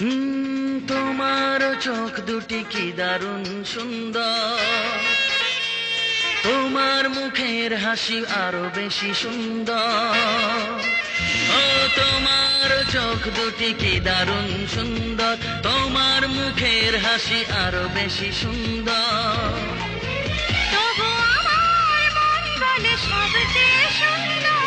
তোমার চোখ দুটি কি দারুণ সুন্দর, তোমার মুখের হাসি আরো বেশি সুন্দর। ও তোমার চোখ দুটি কি দারুণ সুন্দর, তোমার মুখের হাসি আরো বেশি সুন্দর। তবু আমার মন বলে সবচেয়ে সুন্দর,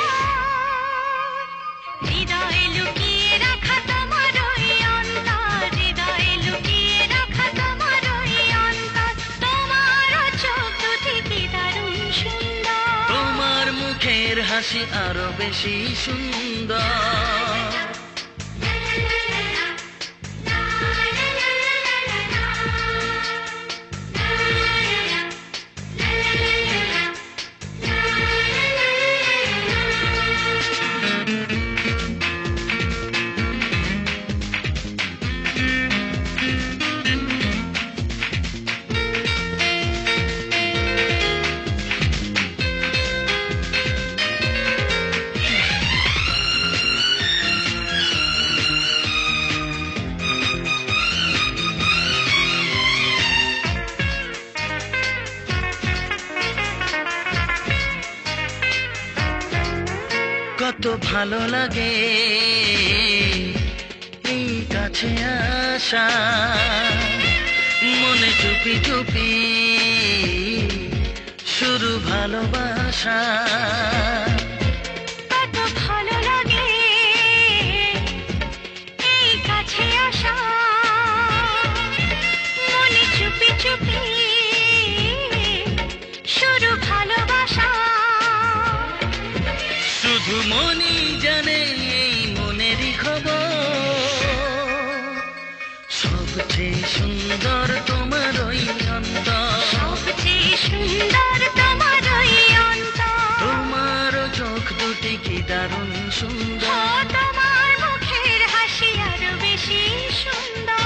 হৃদয়ে লুকিয়ে রাখা তোমার ওই অন্তর, হৃদয়ে লুকিয়ে রাখা তোমার ওই অন্তর। তোমার চোখ দুটি কি দারুণ সুন্দর, তোমার মুখের হাসি আরো বেশি সুন্দর। কত ভালো লাগে এই কাছে আসা, মনে চুপি চুপি শুরু ভালোবাসা। কত ভালো লাগে এই কাছে আসা, মনে চুপি চুপি শুরু ভালোবাসা। শুধু মনই জানে এই মনেরই খবর, সবচেয়ে সুন্দর তোমার ওই অন্তর, সবচেয়ে সুন্দর তোমার ওই অন্তর। তোমার চোখ দুটি কি দারুণ সুন্দর, তোমার মুখের হাসি আরো বেশি সুন্দর।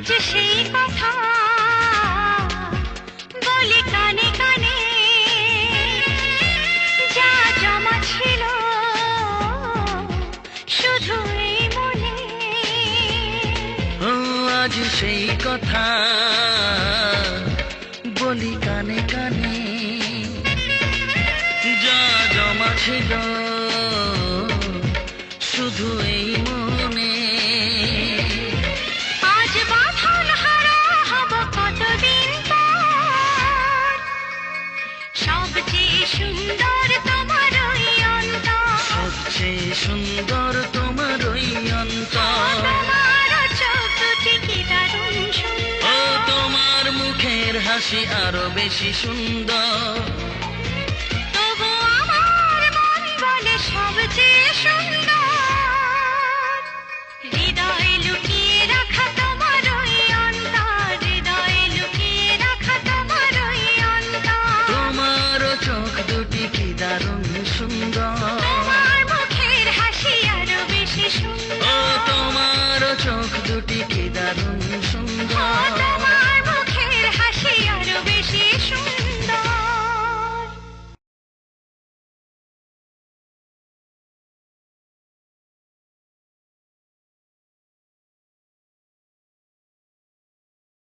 আজ সেই কথা বলি কানে কানে, যা জমা ছিল শুধু এই মনে। ও আজ সেই কথা বলি কানে কানে, যা জমা ছিল শুধু এই মনে। আজ বাঁধন হারা হব কতদিন পর, সবচেয়ে সুন্দর তোমার ওই অন্তর, সবচেয়ে সুন্দর তোমার ওই অন্তর। তোমার চোখ দুটি কি দারুণ ও সুন্দর, তোমার মুখের হাসি আরো বেশি সুন্দর। তবু আমার মন বলে সবচেয়ে সুন্দর, হৃদয়ে লুকিয়ে রাখা তোমার ওই অন্তর, হৃদয়ে লুকিয়ে রাখা তোমার ওই অন্তর। তোমার চোখ দুটি কি দারুণ সুন্দর, তোমার মুখের হাসি আরো বেশি ও সুন্দর, তোমার চোখ দুটি কি দারুণ সুন্দর।